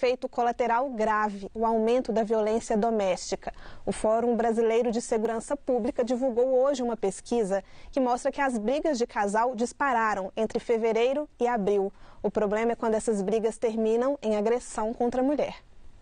efeito colateral grave, o aumento da violência doméstica. O Fórum Brasileiro de Segurança Pública divulgou hoje uma pesquisa que mostra que as brigas de casal dispararam entre fevereiro e abril. O problema é quando essas brigas terminam em agressão contra a mulher.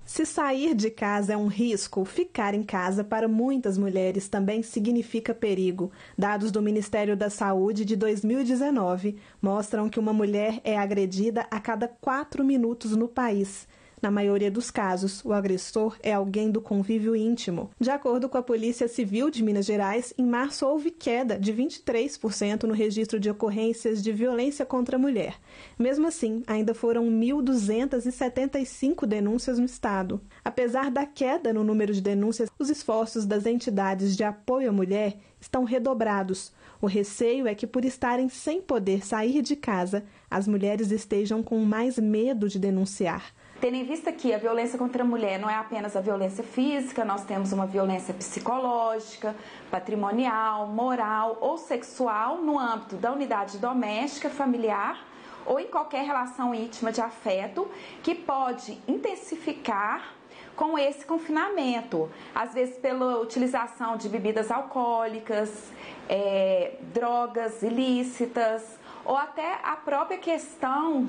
Se sair de casa é um risco, ficar em casa para muitas mulheres também significa perigo. Dados do Ministério da Saúde de 2019 mostram que uma mulher é agredida a cada 4 minutos no país. Na maioria dos casos, o agressor é alguém do convívio íntimo. De acordo com a Polícia Civil de Minas Gerais, em março houve queda de 23% no registro de ocorrências de violência contra a mulher. Mesmo assim, ainda foram 1.275 denúncias no estado. Apesar da queda no número de denúncias, os esforços das entidades de apoio à mulher estão redobrados. O receio é que, por estarem sem poder sair de casa, as mulheres estejam com mais medo de denunciar. Tendo em vista que a violência contra a mulher não é apenas a violência física, nós temos uma violência psicológica, patrimonial, moral ou sexual no âmbito da unidade doméstica, familiar ou em qualquer relação íntima de afeto, que pode intensificar com esse confinamento, às vezes pela utilização de bebidas alcoólicas, drogas ilícitas, ou até a própria questão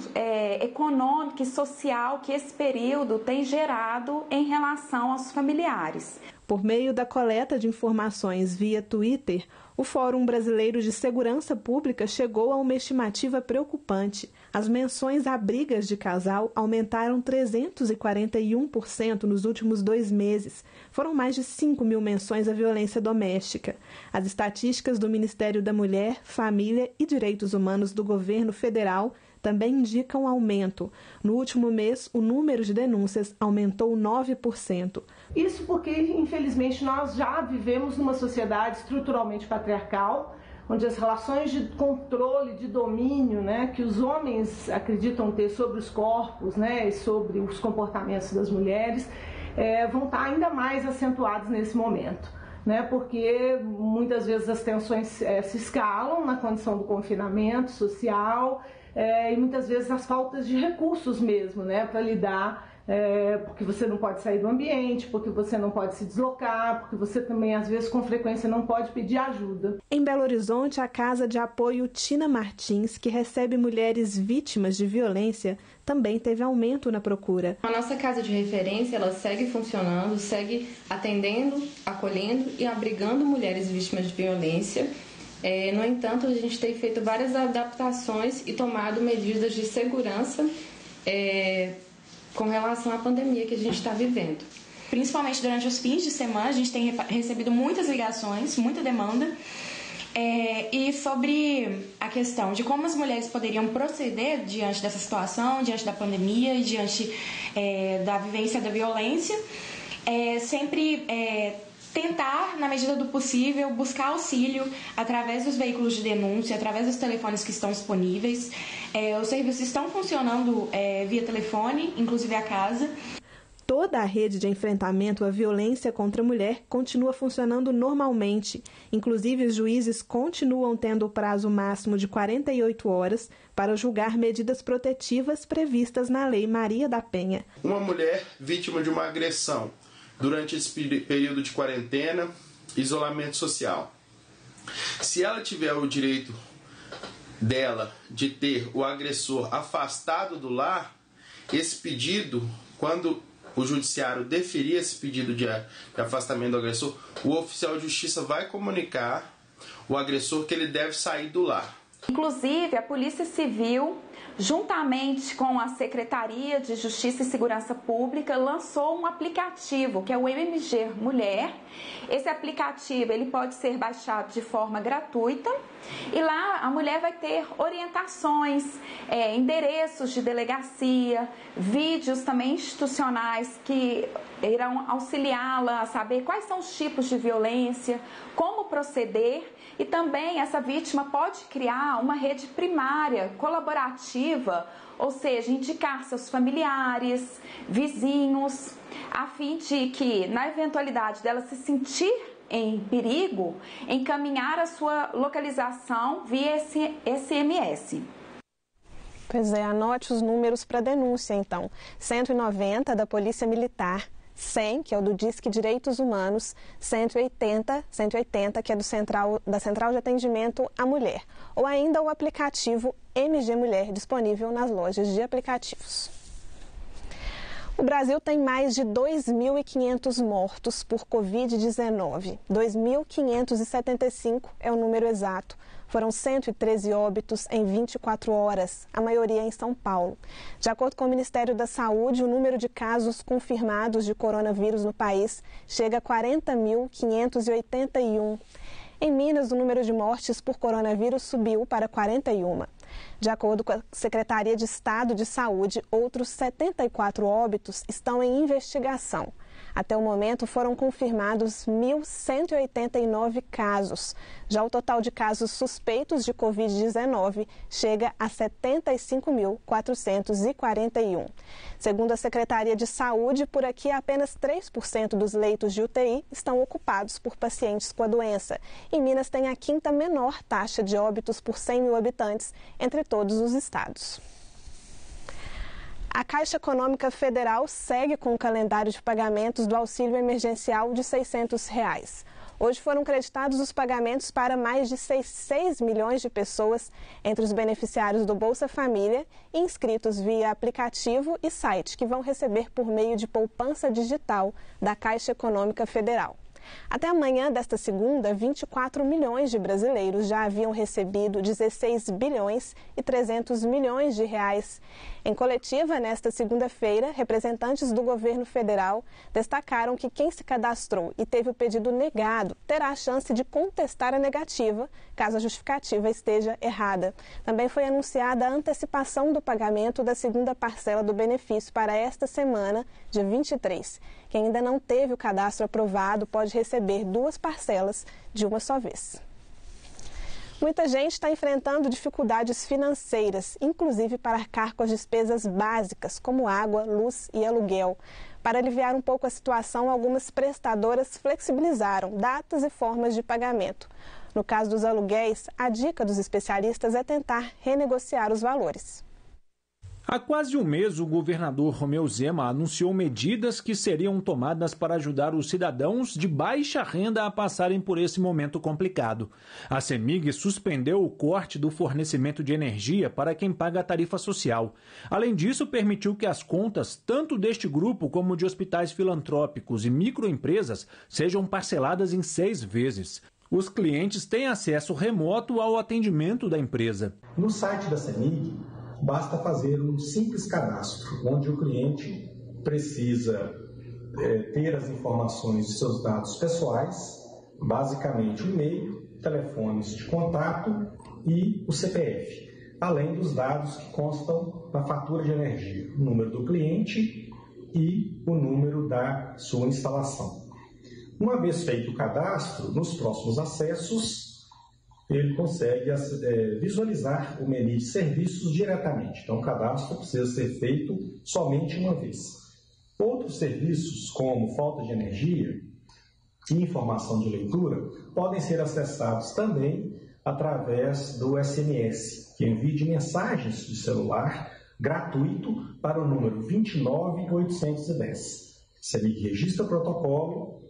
econômica e social que esse período tem gerado em relação aos familiares. Por meio da coleta de informações via Twitter, o Fórum Brasileiro de Segurança Pública chegou a uma estimativa preocupante. As menções a brigas de casal aumentaram 341% nos últimos 2 meses. Foram mais de 5.000 menções à violência doméstica. As estatísticas do Ministério da Mulher, Família e Direitos Humanos do Governo Federal também indicam aumento. No último mês, o número de denúncias aumentou 9%. Isso porque, infelizmente, nós já vivemos numa sociedade estruturalmente patriarcal, onde as relações de controle, de domínio, que os homens acreditam ter sobre os corpos, e sobre os comportamentos das mulheres, vão estar ainda mais acentuados nesse momento. Porque muitas vezes as tensões se escalam na condição do confinamento social, e muitas vezes as faltas de recursos mesmo, para lidar, porque você não pode sair do ambiente, porque você não pode se deslocar, porque você também, às vezes, com frequência, não pode pedir ajuda. Em Belo Horizonte, a Casa de Apoio Tina Martins, que recebe mulheres vítimas de violência, também teve aumento na procura. A nossa casa de referência, ela segue funcionando, segue atendendo, acolhendo e abrigando mulheres vítimas de violência. No entanto, a gente tem feito várias adaptações e tomado medidas de segurança com relação à pandemia que a gente está vivendo. Principalmente durante os fins de semana, a gente tem recebido muitas ligações, muita demanda. E sobre a questão de como as mulheres poderiam proceder diante dessa situação, diante da pandemia e diante da vivência da violência, sempre tentar, na medida do possível, buscar auxílio através dos veículos de denúncia, através dos telefones que estão disponíveis. Os serviços estão funcionando via telefone, inclusive a casa. Toda a rede de enfrentamento à violência contra a mulher continua funcionando normalmente. Inclusive, os juízes continuam tendo o prazo máximo de 48 horas para julgar medidas protetivas previstas na Lei Maria da Penha. Uma mulher vítima de uma agressão durante esse período de quarentena, isolamento social. Se ela tiver o direito dela de ter o agressor afastado do lar, esse pedido, quando o judiciário deferir esse pedido de afastamento do agressor, o oficial de justiça vai comunicar o agressor que ele deve sair do lar. Inclusive, a Polícia Civil, juntamente com a Secretaria de Justiça e Segurança Pública, lançou um aplicativo, que é o MMG Mulher. Esse aplicativo ele pode ser baixado de forma gratuita e lá a mulher vai ter orientações, endereços de delegacia, vídeos também institucionais que irão auxiliá-la a saber quais são os tipos de violência, como proceder, e também essa vítima pode criar uma rede primária colaborativa, ou seja, indicar seus familiares, vizinhos, a fim de que, na eventualidade dela se sentir em perigo, encaminhar a sua localização via SMS. Pois é, anote os números para denúncia, então. 190 da Polícia Militar, 100, que é o do Disque Direitos Humanos, 180, que é da Central de Atendimento à Mulher. Ou ainda o aplicativo MG Mulher, disponível nas lojas de aplicativos. O Brasil tem mais de 2.500 mortos por Covid-19. 2.575 é o número exato. Foram 113 óbitos em 24 horas, a maioria em São Paulo. De acordo com o Ministério da Saúde, o número de casos confirmados de coronavírus no país chega a 40.581. Em Minas, o número de mortes por coronavírus subiu para 41. De acordo com a Secretaria de Estado de Saúde, outros 74 óbitos estão em investigação. Até o momento, foram confirmados 1.189 casos. Já o total de casos suspeitos de Covid-19 chega a 75.441. Segundo a Secretaria de Saúde, por aqui apenas 3% dos leitos de UTI estão ocupados por pacientes com a doença. E Minas tem a quinta menor taxa de óbitos por 100 mil habitantes entre todos os estados. A Caixa Econômica Federal segue com o calendário de pagamentos do auxílio emergencial de R$ 600. Hoje foram creditados os pagamentos para mais de 6 milhões de pessoas entre os beneficiários do Bolsa Família e inscritos via aplicativo e site, que vão receber por meio de poupança digital da Caixa Econômica Federal. Até amanhã desta segunda, 24 milhões de brasileiros já haviam recebido 16 bilhões e 300 milhões de reais. Em coletiva, nesta segunda-feira, representantes do governo federal destacaram que quem se cadastrou e teve o pedido negado terá a chance de contestar a negativa, caso a justificativa esteja errada. Também foi anunciada a antecipação do pagamento da segunda parcela do benefício para esta semana, dia 23. Quem ainda não teve o cadastro aprovado pode receber 2 parcelas de uma só vez. Muita gente está enfrentando dificuldades financeiras, inclusive para arcar com as despesas básicas, como água, luz e aluguel. Para aliviar um pouco a situação, algumas prestadoras flexibilizaram datas e formas de pagamento. No caso dos aluguéis, a dica dos especialistas é tentar renegociar os valores. Há quase um mês, o governador Romeu Zema anunciou medidas que seriam tomadas para ajudar os cidadãos de baixa renda a passarem por esse momento complicado. A CEMIG suspendeu o corte do fornecimento de energia para quem paga a tarifa social. Além disso, permitiu que as contas, tanto deste grupo como de hospitais filantrópicos e microempresas, sejam parceladas em 6 vezes. Os clientes têm acesso remoto ao atendimento da empresa. No site da CEMIG, basta fazer um simples cadastro, onde o cliente precisa ter as informações de seus dados pessoais, basicamente o e-mail, telefones de contato e o CPF, além dos dados que constam na fatura de energia, o número do cliente e o número da sua instalação. Uma vez feito o cadastro, nos próximos acessos, ele consegue visualizar o menu de serviços diretamente. Então, o cadastro precisa ser feito somente uma vez. Outros serviços, como falta de energia e informação de leitura, podem ser acessados também através do SMS, que envia de mensagens de celular gratuito para o número 29810. CEMIG registra o protocolo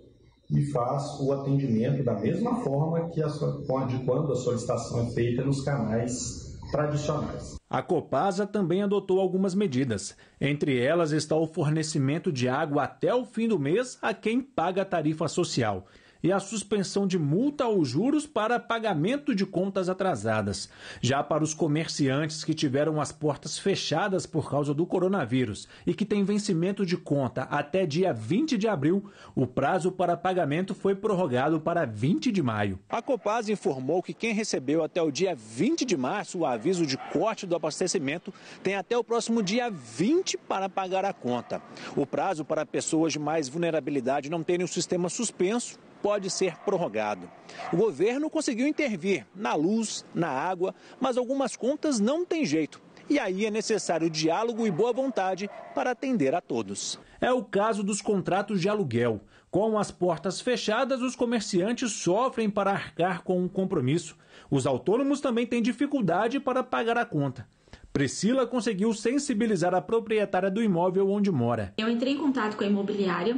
e faz o atendimento da mesma forma que de quando a solicitação é feita nos canais tradicionais. A Copasa também adotou algumas medidas. Entre elas está o fornecimento de água até o fim do mês a quem paga a tarifa social e a suspensão de multa ou juros para pagamento de contas atrasadas. Já para os comerciantes que tiveram as portas fechadas por causa do coronavírus e que têm vencimento de conta até dia 20 de abril, o prazo para pagamento foi prorrogado para 20 de maio. A Copasa informou que quem recebeu até o dia 20 de março o aviso de corte do abastecimento tem até o próximo dia 20 para pagar a conta. O prazo para pessoas de mais vulnerabilidade não terem o sistema suspenso pode ser prorrogado. O governo conseguiu intervir na luz, na água, mas algumas contas não têm jeito. E aí é necessário diálogo e boa vontade para atender a todos. É o caso dos contratos de aluguel. Com as portas fechadas, os comerciantes sofrem para arcar com um compromisso. Os autônomos também têm dificuldade para pagar a conta. Priscila conseguiu sensibilizar a proprietária do imóvel onde mora. Eu entrei em contato com a imobiliária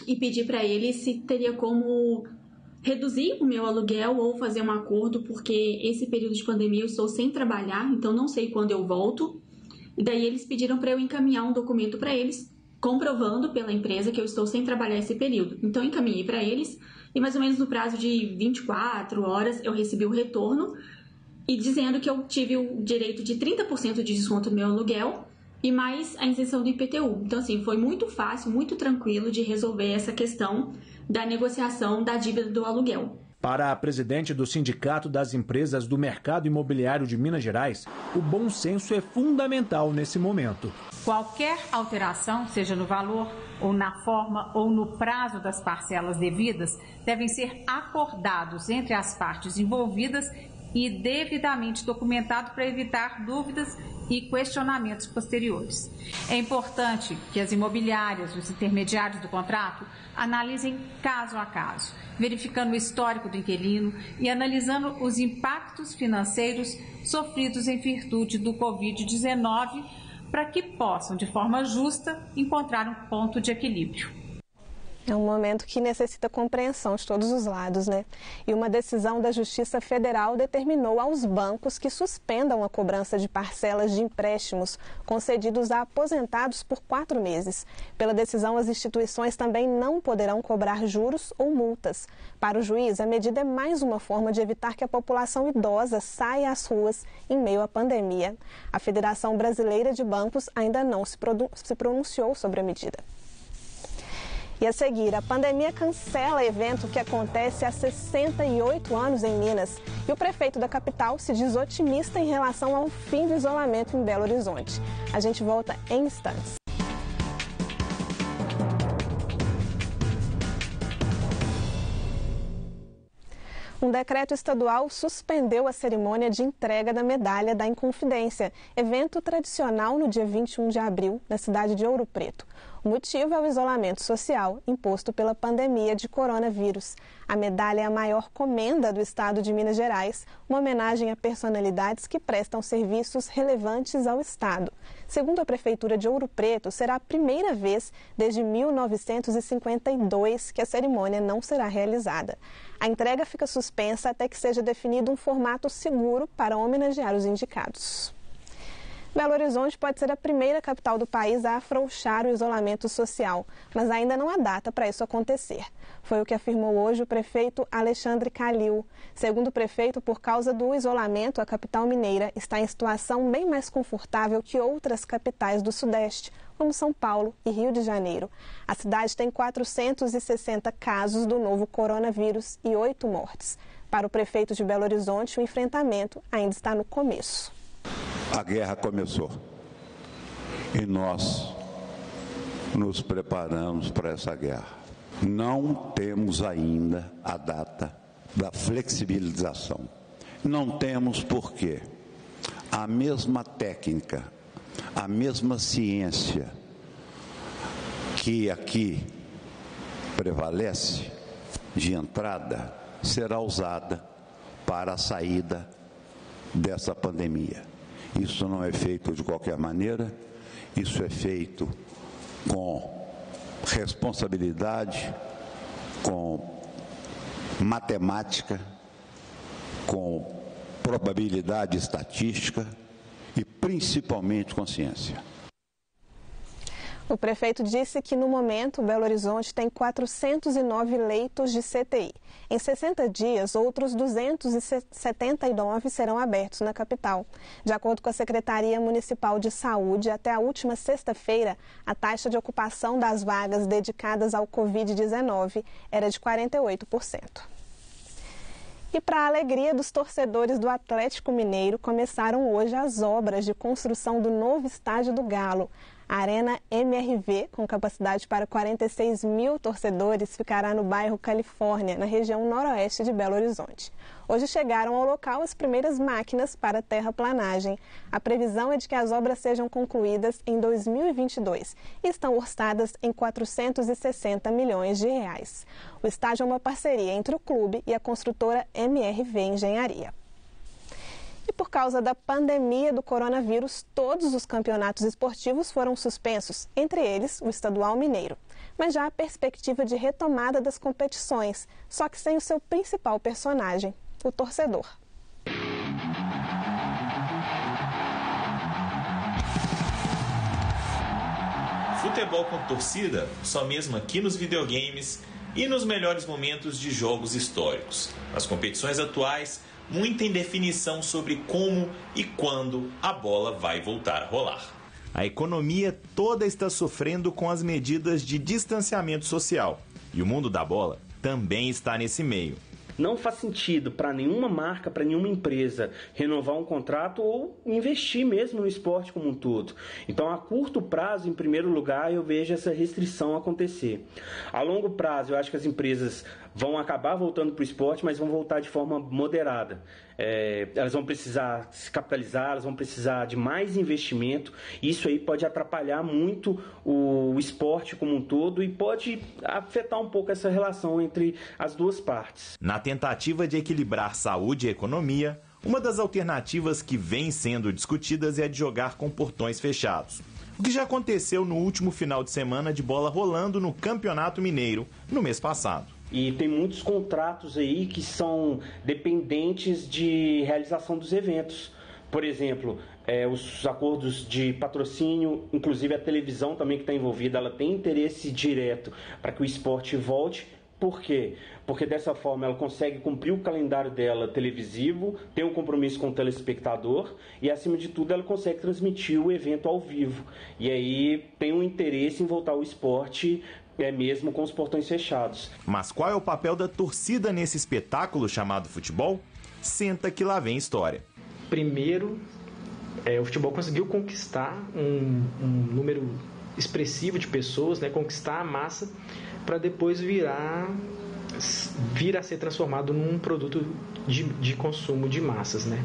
e pedi para ele se teria como reduzir o meu aluguel ou fazer um acordo, porque esse período de pandemia eu estou sem trabalhar, então não sei quando eu volto. E daí eles pediram para eu encaminhar um documento para eles, comprovando pela empresa que eu estou sem trabalhar esse período. Então eu encaminhei para eles e mais ou menos no prazo de 24 horas eu recebi o retorno e dizendo que eu tive o direito de 30% de desconto no meu aluguel e mais a isenção do IPTU. Então, assim, foi muito fácil, muito tranquilo de resolver essa questão da negociação da dívida do aluguel. Para a presidente do Sindicato das Empresas do Mercado Imobiliário de Minas Gerais, o bom senso é fundamental nesse momento. Qualquer alteração, seja no valor, ou na forma, ou no prazo das parcelas devidas, devem ser acordados entre as partes envolvidas e devidamente documentado para evitar dúvidas e questionamentos posteriores. É importante que as imobiliárias, os intermediários do contrato, analisem caso a caso, verificando o histórico do inquilino e analisando os impactos financeiros sofridos em virtude do Covid-19 para que possam, de forma justa, encontrar um ponto de equilíbrio. É um momento que necessita compreensão de todos os lados, né? E uma decisão da Justiça Federal determinou aos bancos que suspendam a cobrança de parcelas de empréstimos concedidos a aposentados por 4 meses. Pela decisão, as instituições também não poderão cobrar juros ou multas. Para o juiz, a medida é mais uma forma de evitar que a população idosa saia às ruas em meio à pandemia. A Federação Brasileira de Bancos ainda não se pronunciou sobre a medida. E a seguir, a pandemia cancela evento que acontece há 68 anos em Minas. E o prefeito da capital se diz otimista em relação ao fim do isolamento em Belo Horizonte. A gente volta em instantes. Um decreto estadual suspendeu a cerimônia de entrega da Medalha da Inconfidência, evento tradicional no dia 21 de abril, na cidade de Ouro Preto. O motivo é o isolamento social imposto pela pandemia de coronavírus. A medalha é a maior comenda do estado de Minas Gerais, uma homenagem a personalidades que prestam serviços relevantes ao estado. Segundo a Prefeitura de Ouro Preto, será a primeira vez desde 1952 que a cerimônia não será realizada. A entrega fica suspensa até que seja definido um formato seguro para homenagear os indicados. Belo Horizonte pode ser a primeira capital do país a afrouxar o isolamento social, mas ainda não há data para isso acontecer. Foi o que afirmou hoje o prefeito Alexandre Calil. Segundo o prefeito, por causa do isolamento, a capital mineira está em situação bem mais confortável que outras capitais do Sudeste, como São Paulo e Rio de Janeiro. A cidade tem 460 casos do novo coronavírus e 8 mortes. Para o prefeito de Belo Horizonte, o enfrentamento ainda está no começo. A guerra começou e nós nos preparamos para essa guerra. Não temos ainda a data da flexibilização. Não temos porque a mesma técnica, a mesma ciência que aqui prevalece de entrada será usada para a saída dessa pandemia. Isso não é feito de qualquer maneira, isso é feito com responsabilidade, com matemática, com probabilidade estatística e principalmente com ciência. O prefeito disse que, no momento, Belo Horizonte tem 409 leitos de CTI. Em 60 dias, outros 279 serão abertos na capital. De acordo com a Secretaria Municipal de Saúde, até a última sexta-feira, a taxa de ocupação das vagas dedicadas ao Covid-19 era de 48%. E para a alegria dos torcedores do Atlético Mineiro, começaram hoje as obras de construção do novo estádio do Galo. A Arena MRV, com capacidade para 46 mil torcedores, ficará no bairro Califórnia, na região noroeste de Belo Horizonte. Hoje chegaram ao local as primeiras máquinas para terraplanagem. A previsão é de que as obras sejam concluídas em 2022 e estão orçadas em 460 milhões de reais. O estádio é uma parceria entre o clube e a construtora MRV Engenharia. E por causa da pandemia do coronavírus, todos os campeonatos esportivos foram suspensos, entre eles o Estadual Mineiro. Mas já há perspectiva de retomada das competições, só que sem o seu principal personagem, o torcedor. Futebol com torcida, só mesmo aqui nos videogames e nos melhores momentos de jogos históricos. Nas competições atuais, muita indefinição sobre como e quando a bola vai voltar a rolar. A economia toda está sofrendo com as medidas de distanciamento social. E o mundo da bola também está nesse meio. Não faz sentido para nenhuma marca, para nenhuma empresa renovar um contrato ou investir mesmo no esporte como um todo. Então, a curto prazo, em primeiro lugar, eu vejo essa restrição acontecer. A longo prazo, eu acho que as empresas vão acabar voltando para o esporte, mas vão voltar de forma moderada. Elas vão precisar se capitalizar, elas vão precisar de mais investimento. Isso aí pode atrapalhar muito o esporte como um todo e pode afetar um pouco essa relação entre as duas partes. Na tentativa de equilibrar saúde e economia, uma das alternativas que vem sendo discutidas é a de jogar com portões fechados. O que já aconteceu no último final de semana de bola rolando no Campeonato Mineiro, no mês passado. E tem muitos contratos aí que são dependentes de realização dos eventos. Por exemplo, os acordos de patrocínio, inclusive a televisão também que está envolvida, ela tem interesse direto para que o esporte volte. Por quê? Porque dessa forma ela consegue cumprir o calendário dela televisivo, ter um compromisso com o telespectador e, acima de tudo, ela consegue transmitir o evento ao vivo. E aí tem um interesse em voltar ao esporte mesmo com os portões fechados. Mas qual é o papel da torcida nesse espetáculo chamado futebol? Senta que lá vem história. Primeiro, o futebol conseguiu conquistar um número expressivo de pessoas, né, conquistar a massa, para depois vir a ser transformado num produto de consumo de massas, né?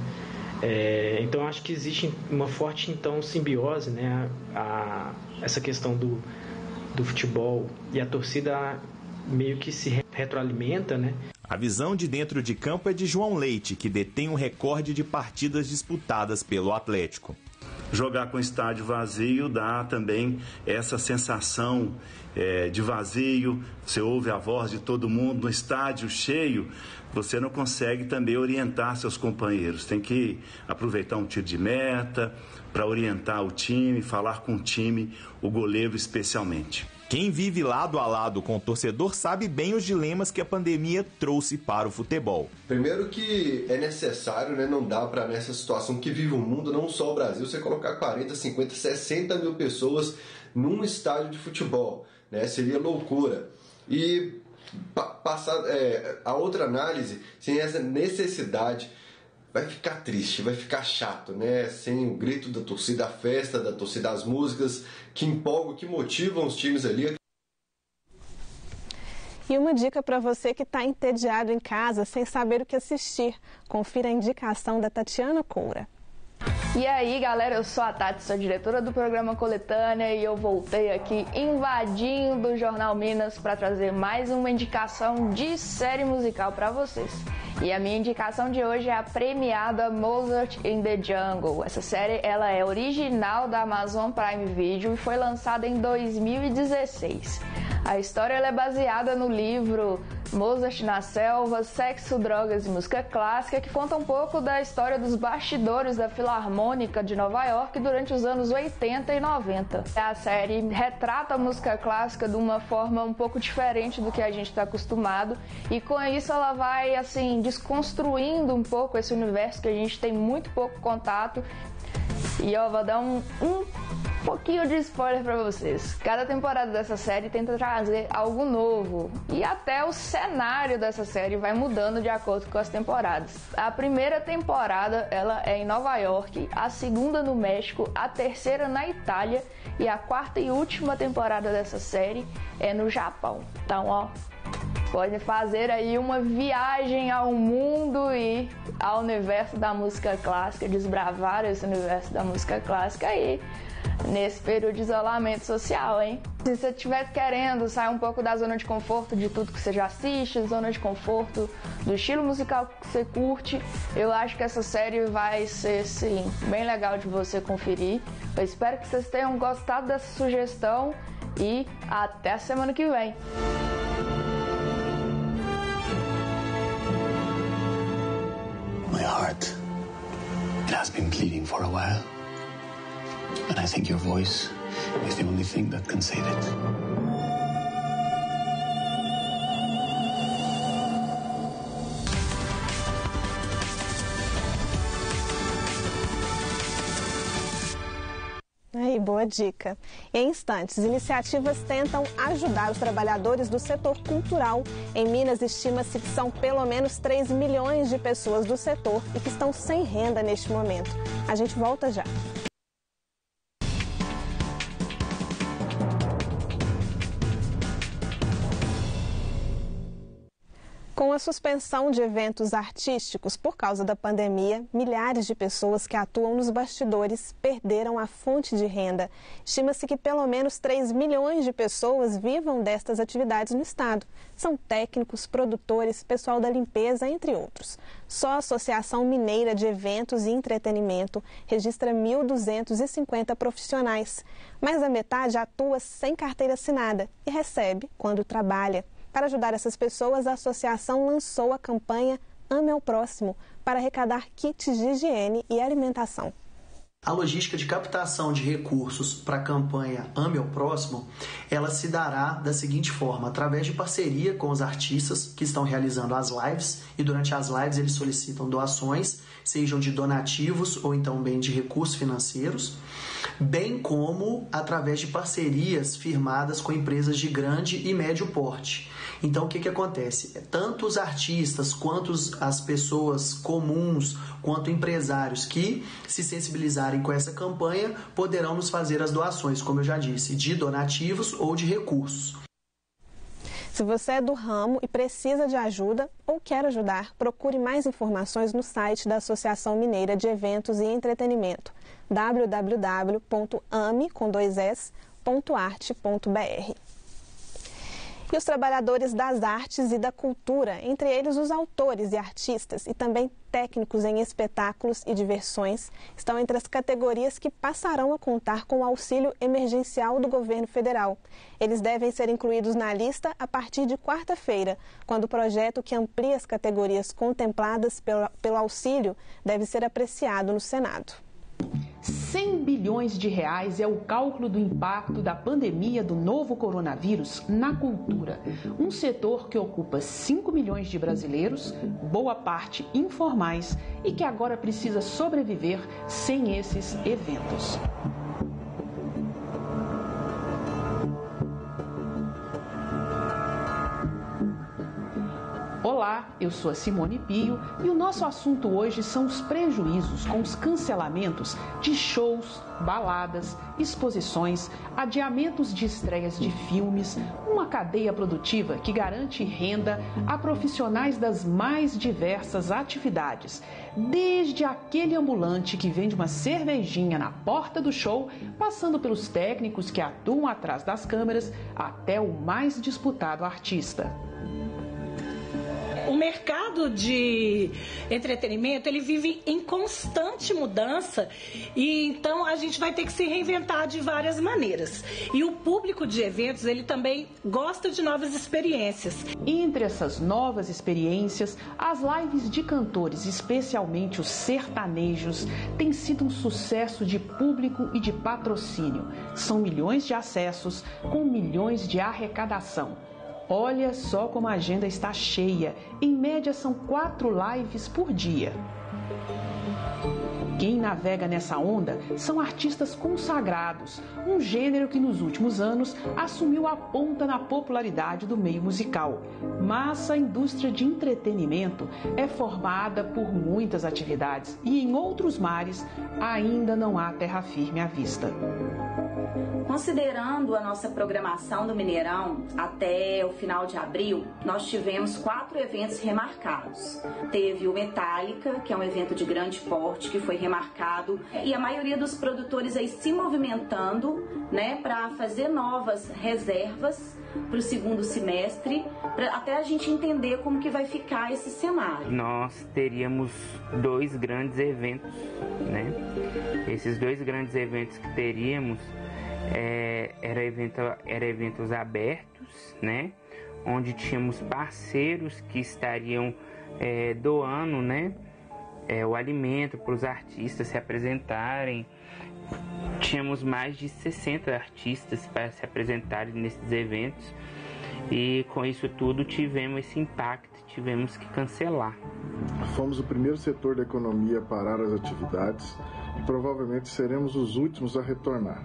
Então acho que existe uma forte simbiose, né? Essa questão do futebol e a torcida meio que se retroalimenta, né? A visão de dentro de campo é de João Leite, que detém um recorde de partidas disputadas pelo Atlético. Jogar com estádio vazio dá também essa sensação de vazio, você ouve a voz de todo mundo no estádio cheio, você não consegue também orientar seus companheiros, tem que aproveitar um tiro de meta para orientar o time, falar com o time, o goleiro especialmente. Quem vive lado a lado com o torcedor sabe bem os dilemas que a pandemia trouxe para o futebol. Primeiro que é necessário, né, não dá para nessa situação que vive o mundo, não só o Brasil, você colocar 40, 50, 60 mil pessoas num estádio de futebol, né, seria loucura. E passar a outra análise, sem essa necessidade, vai ficar triste, vai ficar chato, né? Sem o grito da torcida, a festa da torcida, as músicas que empolgam, que motivam os times ali. E uma dica para você que está entediado em casa, sem saber o que assistir. Confira a indicação da Tatiana Coura. E aí, galera, eu sou a Tati, sou a diretora do programa Coletânea e eu voltei aqui invadindo o Jornal Minas para trazer mais uma indicação de série musical para vocês. E a minha indicação de hoje é a premiada Mozart in the Jungle. Essa série ela é original da Amazon Prime Video e foi lançada em 2016. A história ela é baseada no livro Mozart na Selva, Sexo, Drogas e Música Clássica, que conta um pouco da história dos bastidores da Filarmônica de Nova York durante os anos 80 e 90. A série retrata a música clássica de uma forma um pouco diferente do que a gente está acostumado e com isso ela vai assim desconstruindo um pouco esse universo que a gente tem muito pouco contato. E eu vou dar um pouquinho de spoiler pra vocês. Cada temporada dessa série tenta trazer algo novo e até o cenário dessa série vai mudando de acordo com as temporadas. A primeira temporada ela é em Nova York, a segunda no México, a terceira na Itália e a quarta e última temporada dessa série é no Japão. Então, ó, pode fazer aí uma viagem ao mundo e ao universo da música clássica, desbravar esse universo da música clássica aí nesse período de isolamento social, hein? Se você estiver querendo sair um pouco da zona de conforto de tudo que você já assiste, zona de conforto do estilo musical que você curte, eu acho que essa série vai ser, sim, bem legal de você conferir. Eu espero que vocês tenham gostado dessa sugestão e até a semana que vem. My heart, it has been bleeding for a while, and I think your voice is the only thing that can save it. Aí, boa dica. Em instantes, iniciativas tentam ajudar os trabalhadores do setor cultural. Em Minas, estima-se que são pelo menos 3 milhões de pessoas do setor e que estão sem renda neste momento. A gente volta já. Com a suspensão de eventos artísticos por causa da pandemia, milhares de pessoas que atuam nos bastidores perderam a fonte de renda. Estima-se que pelo menos 3 milhões de pessoas vivam destas atividades no estado. São técnicos, produtores, pessoal da limpeza, entre outros. Só a Associação Mineira de Eventos e Entretenimento registra 1.250 profissionais, mas a metade atua sem carteira assinada e recebe quando trabalha. Para ajudar essas pessoas, a associação lançou a campanha Ame ao Próximo para arrecadar kits de higiene e alimentação. A logística de captação de recursos para a campanha Ame ao Próximo, ela se dará da seguinte forma, através de parceria com os artistas que estão realizando as lives, e durante as lives eles solicitam doações, sejam de donativos ou então bem de recursos financeiros, bem como através de parcerias firmadas com empresas de grande e médio porte. Então, o que acontece? Tanto os artistas, quanto as pessoas comuns, quanto empresários que se sensibilizarem com essa campanha, poderão nos fazer as doações, como eu já disse, de donativos ou de recursos. Se você é do ramo e precisa de ajuda ou quer ajudar, procure mais informações no site da Associação Mineira de Eventos e Entretenimento, www.ame.art.br. E os trabalhadores das artes e da cultura, entre eles os autores e artistas e também técnicos em espetáculos e diversões, estão entre as categorias que passarão a contar com o auxílio emergencial do governo federal. Eles devem ser incluídos na lista a partir de quarta-feira, quando o projeto que amplia as categorias contempladas pelo auxílio deve ser apreciado no Senado. 100 bilhões de reais é o cálculo do impacto da pandemia do novo coronavírus na cultura. Um setor que ocupa 5 milhões de brasileiros, boa parte informais, e que agora precisa sobreviver sem esses eventos. Olá, eu sou a Simone Pio e o nosso assunto hoje são os prejuízos com os cancelamentos de shows, baladas, exposições, adiamentos de estreias de filmes, uma cadeia produtiva que garante renda a profissionais das mais diversas atividades, desde aquele ambulante que vende uma cervejinha na porta do show, passando pelos técnicos que atuam atrás das câmeras, até o mais disputado artista. O mercado de entretenimento, ele vive em constante mudança e então a gente vai ter que se reinventar de várias maneiras. E o público de eventos, ele também gosta de novas experiências. Entre essas novas experiências, as lives de cantores, especialmente os sertanejos, têm sido um sucesso de público e de patrocínio. São milhões de acessos com milhões de arrecadação. Olha só como a agenda está cheia. Em média, são 4 lives por dia. Quem navega nessa onda são artistas consagrados, um gênero que nos últimos anos assumiu a ponta na popularidade do meio musical. Mas a indústria de entretenimento é formada por muitas atividades e em outros mares ainda não há terra firme à vista. Considerando a nossa programação do Mineirão, até o final de abril, nós tivemos 4 eventos remarcados. Teve o Metallica, que é um evento de grande porte, que foi remarcado. E a maioria dos produtores aí se movimentando, né, para fazer novas reservas para o segundo semestre, até a gente entender como que vai ficar esse cenário. Nós teríamos 2 grandes eventos, né? Esses 2 grandes eventos que teríamos eram eventos abertos, né? Onde tínhamos parceiros que estariam doando, né? O alimento para os artistas se apresentarem. Tínhamos mais de 60 artistas para se apresentarem nesses eventos e com isso tudo tivemos esse impacto, tivemos que cancelar. Fomos o primeiro setor da economia a parar as atividades e provavelmente seremos os últimos a retornar.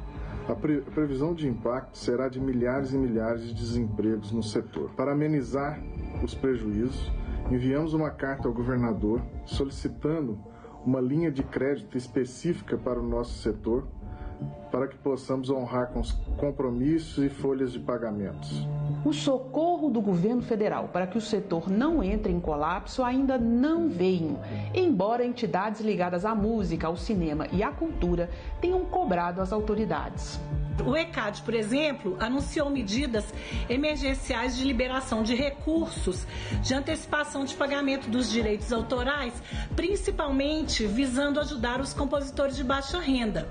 A previsão de impacto será de milhares e milhares de desempregos no setor. Para amenizar os prejuízos, enviamos uma carta ao governador solicitando uma linha de crédito específica para o nosso setor, para que possamos honrar com os compromissos e folhas de pagamentos. O socorro do governo federal para que o setor não entre em colapso ainda não veio, embora entidades ligadas à música, ao cinema e à cultura tenham cobrado as autoridades. O ECAD, por exemplo, anunciou medidas emergenciais de liberação de recursos, de antecipação de pagamento dos direitos autorais, principalmente visando ajudar os compositores de baixa renda,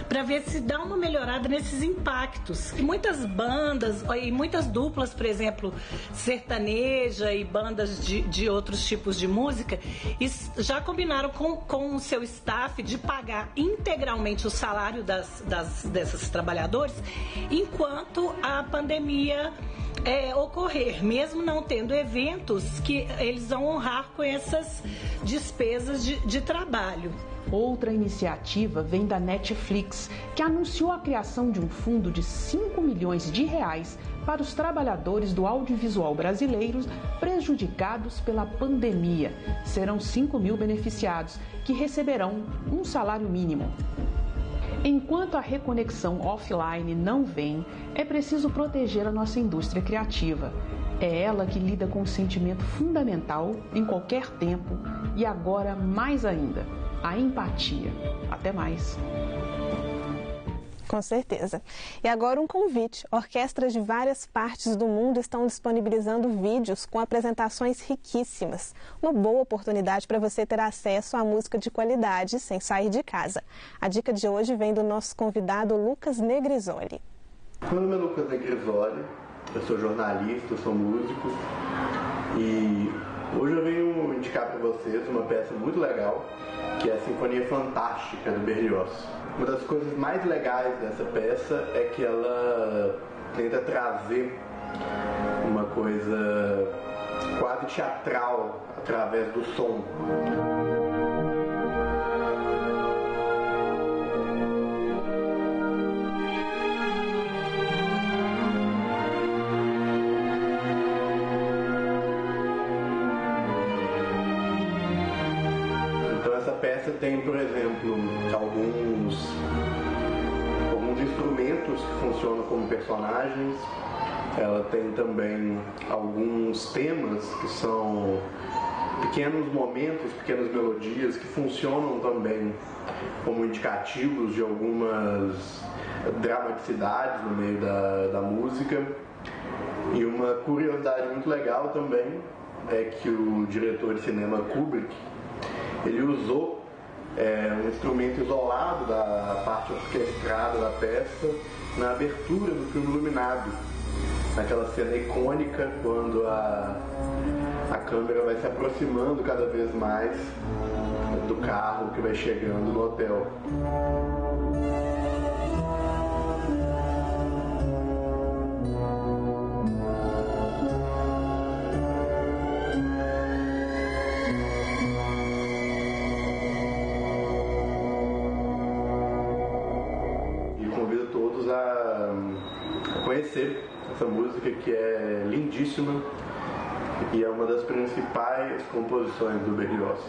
para ver se dá uma melhorada nesses impactos. Muitas bandas e muitas duplas, por exemplo, sertaneja e bandas de outros tipos de música, já combinaram com o seu staff de pagar integralmente o salário dessas trabalhadoras enquanto a pandemia ocorrer, mesmo não tendo eventos que eles vão honrar com essas despesas de trabalho. Outra iniciativa vem da Netflix, que anunciou a criação de um fundo de 5 milhões de reais para os trabalhadores do audiovisual brasileiro prejudicados pela pandemia. Serão 5 mil beneficiados que receberão um salário mínimo. Enquanto a reconexão offline não vem, é preciso proteger a nossa indústria criativa. É ela que lida com o sentimento fundamental em qualquer tempo e agora mais ainda, a empatia. Até mais. Com certeza. E agora um convite. Orquestras de várias partes do mundo estão disponibilizando vídeos com apresentações riquíssimas. Uma boa oportunidade para você ter acesso à música de qualidade sem sair de casa. A dica de hoje vem do nosso convidado Lucas Negrisoli. Meu nome é Lucas Negrisoli, eu sou jornalista, eu sou músico e hoje eu venho indicar para vocês uma peça muito legal, que é a Sinfonia Fantástica do Berlioz. Uma das coisas mais legais dessa peça é que ela tenta trazer uma coisa quase teatral através do som. Peça tem, por exemplo, alguns instrumentos que funcionam como personagens. Ela tem também alguns temas que são pequenos momentos, pequenas melodias que funcionam também como indicativos de algumas dramaticidades no meio da música. E uma curiosidade muito legal também é que o diretor de cinema Kubrick, ele usou um instrumento isolado da parte orquestrada da peça na abertura do filme Iluminado, naquela cena icônica quando a câmera vai se aproximando cada vez mais do carro que vai chegando no hotel. Conhecer essa música, que é lindíssima e é uma das principais composições do Berlioz.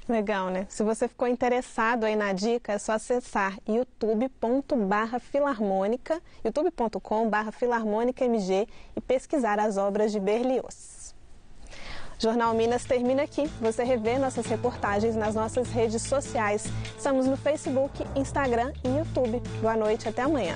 Legal, né? Se você ficou interessado aí na dica, é só acessar youtube.com/filarmônica, youtube.com/filarmônica-mg e pesquisar as obras de Berlioz. Jornal Minas termina aqui. Você revê nossas reportagens nas nossas redes sociais. Estamos no Facebook, Instagram e YouTube. Boa noite, até amanhã.